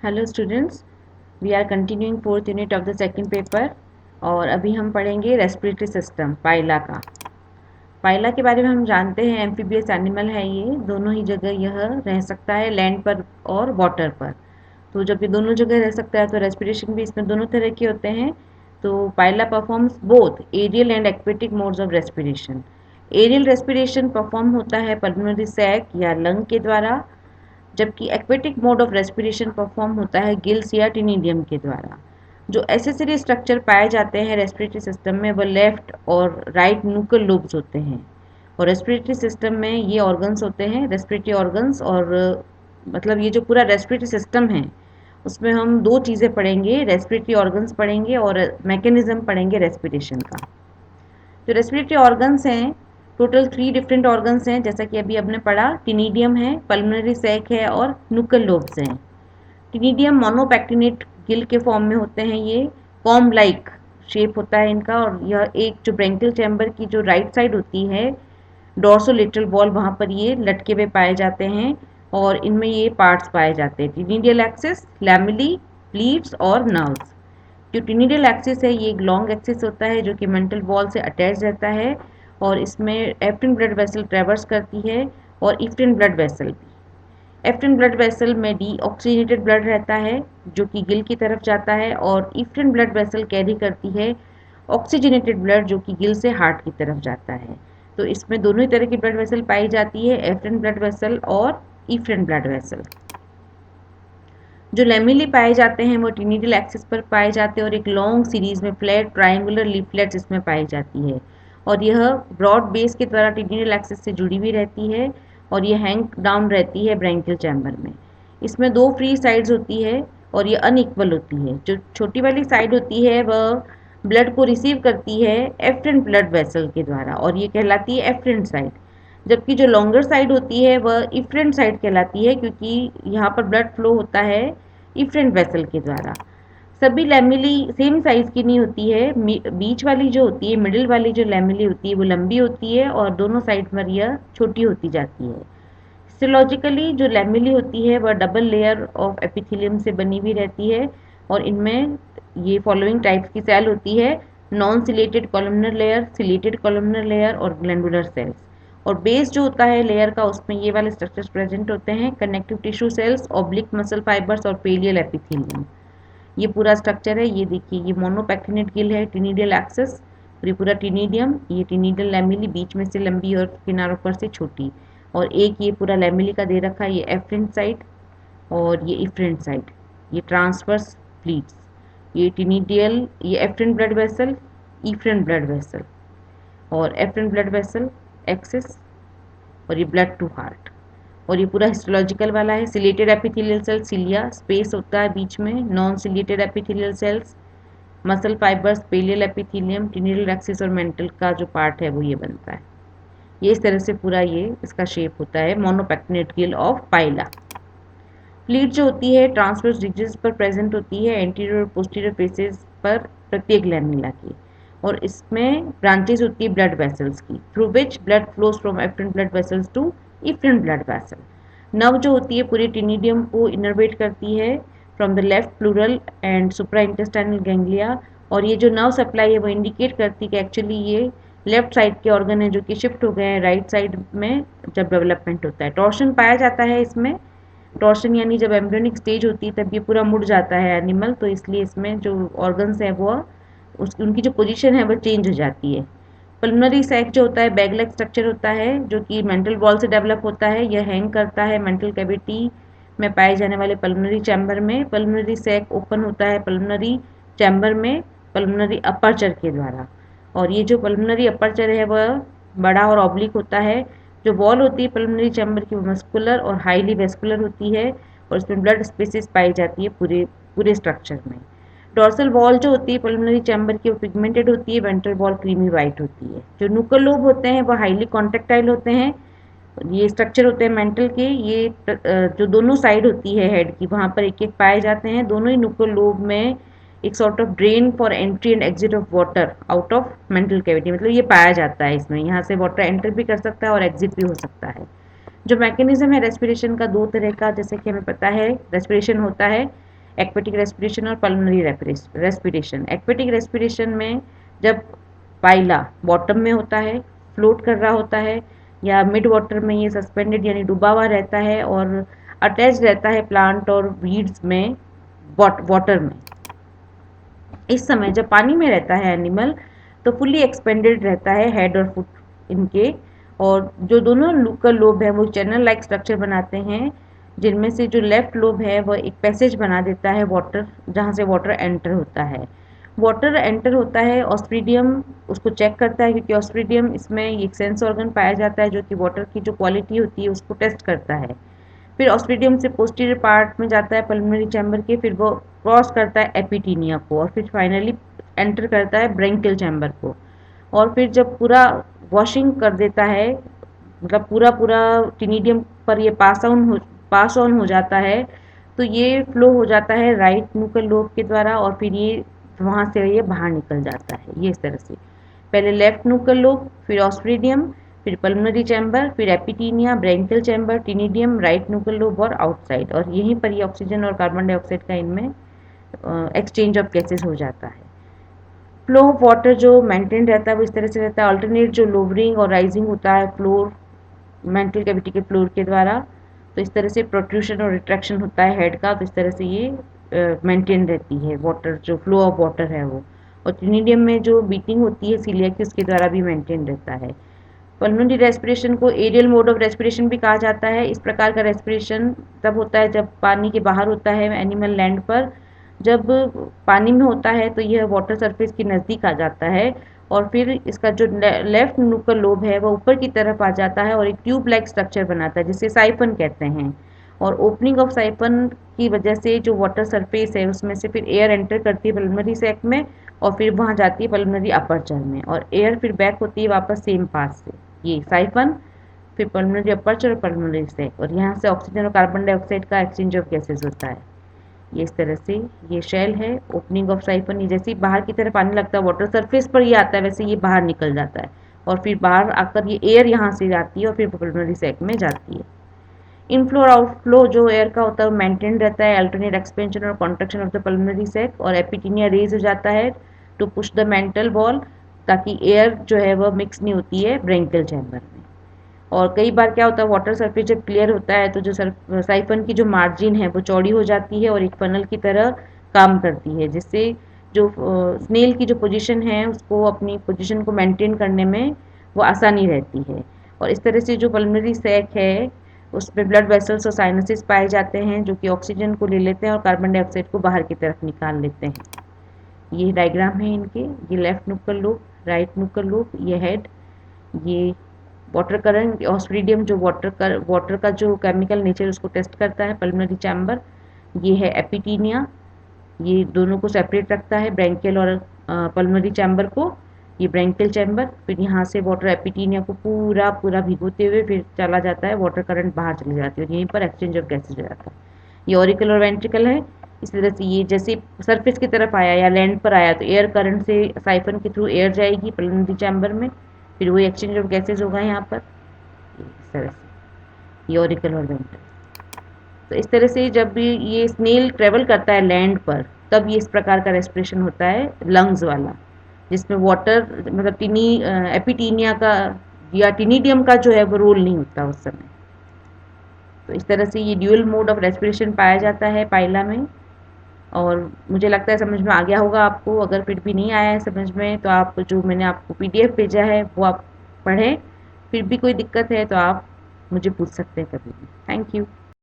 Hello students, we are continuing fourth unit of the second paper. और अभी हम पढ़ेंगे रेस्पिरेटरी सिस्टम पाइला का। पाइला के बारे में हम जानते हैं एम्फीबियस एनिमल है, ये दोनों ही जगह यह रह सकता है, लैंड पर और वाटर पर। तो जब ये दोनों जगह रह सकता है तो रेस्पिरेशन भी इसमें दोनों तरह के होते हैं। तो Pila performs both aerial and aquatic modes of respiration. Aerial respiration perform होता है पल्मोनरी सैक या लंग के द्वारा, जबकि aquatic mode of respiration perform होता है गिल्स या टिनिडियम के द्वारा। जो एसेसरी स्ट्रक्चर पाए जाते हैं रेस्पिरेटरी सिस्टम में, वह लेफ्ट और राइट न्यूकल लोब्स होते हैं। और रेस्पिरेटरी सिस्टम में ये ऑर्गन्स होते हैं, रेस्पिरेटरी ऑर्गन्स। और मतलब ये जो पूरा रेस्पिरेटरी सिस्टम है उसमें हम दो चीज़ें पढ़ेंगे, रेस्पिरेटरी ऑर्गन्स पढ़ेंगे और मैकेनिज्म पढ़ेंगे रेस्पिरेशन का। जो रेस्पिरेटरी ऑर्गन्स हैं, टोटल 3 डिफरेंट ऑर्गन्स हैं, जैसा कि अभी आपने पढ़ा। टिनिडियम है, पल्मोनरी सैक है और न्यूकल लोब्स हैं। टिनिडियम मोनोपैक्टिनेट गिल के फॉर्म में होते हैं, ये कॉम्ब लाइक शेप होता है इनका। और यह एक जो ब्रेंकियल चैम्बर की जो राइट साइड होती है, डोर्सोलेटरल वॉल, वहाँ पर ये लटके हुए पाए जाते हैं और इनमें ये पार्ट्स पाए जाते हैं, टिनिडियल एक्सिस, लैमेली, प्लीट्स और नर्व्स। जो टिनिडियल एक्सिस है ये एक लॉन्ग एक्सिस होता है जो कि मेंटल वॉल से अटैच रहता है और इसमें एफ्रिन ब्लड वेसल ट्रेवर्स करती है और इफ्रिन ब्लड वेसल भी। एफ्रिन ब्लड वेसल में डीऑक्सीजनेटेड ब्लड रहता है जो कि गिल की तरफ जाता है, और इफ्रिन ब्लड वेसल कैरी करती है ऑक्सीजनेटेड ब्लड जो कि गिल से हार्ट की तरफ जाता है। तो इसमें दोनों ही तरह की ब्लड वेसल पाई जाती है, एफ्रिन ब्लड वेसल और इफ्रिन ब्लड वेसल। जो लेमिली पाए जाते हैं वो टिनिडियल एक्सिस पर पाए जाते हैं और एक लॉन्ग सीरीज में फ्लैट ट्रायंगुलर लीफलेट्स इसमें पाई जाती है। और यह ब्रॉड बेस के द्वारा टिनिडियल एक्सिस से जुड़ी हुई रहती है और ये हैंग डाउन रहती है ब्रैंकियल चैम्बर में। इसमें दो फ्री साइड्स होती है और ये अनइक्वल होती है। जो छोटी वाली साइड होती है वह ब्लड को रिसीव करती है एफ्रेंट ब्लड वेसल के द्वारा और ये कहलाती है एफ्रेंट साइड, जबकि जो लॉन्गर साइड होती है वह इफ्रेंट साइड कहलाती है क्योंकि यहाँ पर ब्लड फ्लो होता है इफ्रेंट वेसल के द्वारा। सभी लैमिली सेम साइज की नहीं होती है, बीच वाली जो होती है, मिडिल वाली जो लैमिली होती है वो लंबी होती है और दोनों साइड पर यह छोटी होती जाती है। हिस्टोलॉजिकली जो लैमिली होती है वह डबल लेयर ऑफ एपिथेलियम से बनी हुई रहती है और इनमें ये फॉलोइंग टाइप्स की सेल होती है, non chelated columnar layer, chelated columnar layer और ग्लैंडुलर सेल्स। और बेस जो होता है लेयर का उसमें ये वाले स्ट्रक्चर्स प्रेजेंट होते हैं, connective tissue cells, oblique muscle fibres और पेलियल एपिथेलियम। ये पूरा स्ट्रक्चर है। ये देखिए, ये मोनोपैक्टिनेट गिल है, टिनिडियल एक्सेस और ये पूरा टिनिडियम, ये टिनिडियल लैमिली बीच में से लंबी और किनारों पर से छोटी। और एक ये पूरा लैमिली का दे रखा है, ये एफ्रेंट साइड और ये इफ्रेंट साइड, ये ट्रांसवर्स प्लीट्स, ये टिनिडियल, ये afferent blood vessel, efferent blood vessel और एफ्रेंट ब्लड वेसल एक्सिस और ये ब्लड टू हार्ट। और ये पूरा हिस्टोलॉजिकल वाला है। Ciliated epithelial cell, cilia space होता है बीच में, non ciliated epithelial cells, muscle fibres, pallial epithelium, ctenidial axis और मेंटल का जो पार्ट है वो ये बनता है। ये इस तरह से पूरा ये इसका शेप होता है मोनोपैक्टिनेट गिल ऑफ पाइला। प्लीट जो होती है ट्रांसवर्स रिजेस पर प्रेजेंट होती है, एंटीरियर और पोस्टीरियर फेसेस पर प्रत्येक लैमेला की। और इसमें ब्रांचेस होती है ब्लड वेसल्स की, through which blood flows from afferent blood vessels to efferent blood vessel. Nerve जो होती है पूरी टिनिडियम को इनर्वेट करती है from the left pleural and supra intestinal ganglia. और ये जो नर्व सप्लाई है वो इंडिकेट करती है कि एक्चुअली ये लेफ्ट साइड के ऑर्गन है जो कि शिफ्ट हो गए हैं राइट साइड में जब डेवलपमेंट होता है। टॉर्शन पाया जाता है इसमें। टॉर्शन यानी जब एम्ब्रियोनिक स्टेज होती है तब ये पूरा मुड़ जाता है एनिमल, तो इसलिए इसमें जो ऑर्गन्स है वो उनकी जो पोजीशन है वो चेंज हो जाती है। पल्मोनरी सैक जो होता है बैग लाइक स्ट्रक्चर होता है जो कि मेंटल वॉल से डेवलप होता है। यह हैंग करता है मेंटल कैविटी में पाए जाने वाले पल्मोनरी चैम्बर में। पल्मोनरी सैक ओपन होता है पल्मोनरी चैम्बर में पल्मोनरी अपर्चर के द्वारा। और ये जो पल्मोनरी अपर्चर है वह बड़ा और ऑब्लिक होता है। जो वॉल होती है पल्मोनरी चैम्बर की वो मस्कुलर और हाईली वेस्कुलर होती है और इसमें ब्लड स्पेसिस पाई जाती है पूरे पूरे स्ट्रक्चर में। डॉर्सल वॉल जो होती है पल्मोनरी चैम्बर की वो पिगमेंटेड होती है, वेंट्रल वॉल क्रीमी वाइट होती है। जो न्यूकल लोब होते हैं वो हाईली कॉन्ट्रेक्टाइल होते हैं। ये स्ट्रक्चर होते हैं मेंटल के, ये जो दोनों साइड होती है हेड की वहाँ पर एक एक पाए जाते हैं। दोनों ही न्यूक्लियर लोब में एक sort of drain for entry and exit of water out of mantle cavity, मतलब ये पाया जाता है इसमें, यहाँ से वाटर एंटर भी कर सकता है और एग्जिट भी हो सकता है। जो मैकेनिज्म है रेस्पिरेशन का दो तरह का, जैसे कि हमें पता है रेस्पिरेशन होता है एक्वेटिक रेस्पिरेशन और पल्मोनरी रेस्पिरेशन। एक्वेटिक रेस्पिरेशन में जब पाइला बॉटम में होता है, फ्लोट कर रहा होता है, या मिड वाटर में ये सस्पेंडेड यानी डूबा हुआ रहता है और अटैच रहता है प्लांट और वीड्स में वाटर में। इस समय जब पानी में रहता है एनिमल तो फुल्ली एक्सपेंडेड रहता है हेड और फुट इनके, और जो दोनों लूकर लोब है वो चैनल लाइक स्ट्रक्चर बनाते हैं, जिनमें से जो लेफ्ट लोब है वो एक पैसेज बना देता है वाटर, जहाँ से वाटर एंटर होता है। वाटर एंटर होता है, ऑस्ट्रिडियम उसको चेक करता है, क्योंकि ऑस्ट्रिडियम इसमें एक सेंस ऑर्गन पाया जाता है जो कि वाटर की जो क्वालिटी होती है उसको टेस्ट करता है। फिर ऑस्ट्रिडियम से पोस्टीरियर पार्ट में जाता है पल्मोनरी चैम्बर के, फिर वो क्रॉस करता है एपिटीनिया को और फिर फाइनली एंटर करता है ब्रेंकियल चैम्बर को। और फिर जब पूरा वॉशिंग कर देता है, मतलब पूरा पूरा टिनिडियम पर ये पास ऑन हो जाता है, तो ये फ्लो हो जाता है राइट न्यूकल लोब के द्वारा और फिर ये वहाँ से ये बाहर निकल जाता है। ये इस तरह से पहले लेफ्ट न्यूकल लोब, फिर ऑस्ट्रिडियम, फिर पल्मोनरी चैम्बर, फिर epitaenia, branchial chamber, ctenidium, right nuchal lobe और आउटसाइड, और यहीं पर ये ऑक्सीजन और कार्बन डाइऑक्साइड का इनमें एक्सचेंज ऑफ गैसेस हो जाता है। फ्लो ऑफ वाटर जो मेंटेन रहता है वो इस तरह से रहता है, अल्टरनेट जो लोअरिंग और राइजिंग होता है फ्लोर मेंटल कैविटी के फ्लोर के द्वारा, तो इस तरह से प्रोट्रूशन और रिट्रैक्शन होता है हेड का, तो इस तरह से ये मेंटेन रहती है वाटर, जो फ्लो ऑफ वाटर है वो। और ट्रिनिडियम में जो बीटिंग होती है सीलिया की उसके द्वारा भी मेंटेन रहता है। पल्मोनरी रेस्पिरेशन को एरियल मोड ऑफ रेस्पिरेशन भी कहा जाता है। इस प्रकार का रेस्पिरेशन तब होता है जब पानी के बाहर होता है एनिमल लैंड पर, जब पानी में होता है तो यह वाटर सरफेस के नज़दीक आ जाता है और फिर इसका जो लेफ्ट न्यूकल लोब है वो ऊपर की तरफ आ जाता है और एक ट्यूब लाइक स्ट्रक्चर बनाता है जिसे साइफन कहते हैं। और ओपनिंग ऑफ साइफन की वजह से जो वाटर सरफेस है उसमें से फिर एयर एंटर करती है पल्मोनरी सैक में और फिर वहाँ जाती है पल्मोनरी अपर्चर में, और एयर फिर बैक होती है वापस सेम पाथ से। ये साइफन, फिर पल्मोनरी अपर्चर और पल्मोनरी सैक, और यहाँ से ऑक्सीजन और कार्बन डाइऑक्साइड का एक्सचेंज ऑफ गैसेज होता है। ये इस तरह से ये शेल है, ओपनिंग ऑफ साइफन, ये जैसे ही बाहर की तरफ आने लगता है वाटर सरफेस पर ये आता है वैसे ये बाहर निकल जाता है और फिर बाहर आकर ये एयर यहाँ से जाती है और फिर पल्मोनरी सैक में जाती है। इनफ्लो और आउटफ्लो जो एयर का होता है वो मेंटेन रहता है, अल्टरनेट एक्सपेंशन और contraction of the pulmonary sac, और एपिटीनिया रेज हो जाता है to push the mantle wall, ताकि एयर जो है वह मिक्स नहीं होती है ब्रेंकियल चैम्बर में। और कई बार क्या होता है वाटर सरफेस जब क्लियर होता है तो जो साइफन की जो मार्जिन है वो चौड़ी हो जाती है और एक फनल की तरह काम करती है, जिससे जो स्नेल की जो पोजीशन है उसको अपनी पोजीशन को मेंटेन करने में वो आसानी रहती है। और इस तरह से जो पल्मोनरी सैक है उसमें ब्लड वेसल्स और साइनसेस पाए जाते हैं जो कि ऑक्सीजन को ले लेते हैं और कार्बन डाइऑक्साइड को बाहर की तरफ निकाल लेते हैं। ये डायग्राम है इनके, ये left nuchal loop, right nuchal loop, ये हेड, ये वाटर करंट, ऑस्ट्रिडियम जो वाटर का जो केमिकल नेचर उसको टेस्ट करता है, पल्मोनरी चैम्बर, ये है एपिटीनिया, ये दोनों को सेपरेट रखता है ब्रेंकियल और पल्मोनरी चैम्बर को, ये ब्रेंकियल चैम्बर, फिर यहाँ से वाटर एपिटीनिया को पूरा पूरा भिगोते हुए फिर चला जाता है, वाटर करंट बाहर चली जाती है और यहीं पर एक्सचेंज ऑफ गैसेज हो जाता है। ये ऑरिकल और वेंट्रिकल है, इस तरह से ये जैसे सरफेस की तरफ आया या लैंड पर आया तो एयर करंट से साइफन के थ्रू एयर जाएगी पल्मोनरी चैम्बर में, फिर वही एक्सचेंज ऑफ गैसेज होगा यहाँ पर इस तरह से, ये ऑरिकल और वेंट्रिकल। तो इस तरह से जब भी ये स्नेल ट्रेवल करता है लैंड पर तब ये इस प्रकार का रेस्पिरेशन होता है लंग्स वाला, जिसमें वाटर मतलब एपिटीनिया का या टिनिडियम का जो है वो रोल नहीं होता उस समय। तो इस तरह से ये ड्यूअल मोड ऑफ रेस्पिरेशन पाया जाता है पाइला में, और मुझे लगता है समझ में आ गया होगा आपको। अगर फिर भी नहीं आया है समझ में तो आप जो मैंने आपको पीडीएफ भेजा है वो आप पढ़ें, फिर भी कोई दिक्कत है तो आप मुझे पूछ सकते हैं कभी भी। Thank you.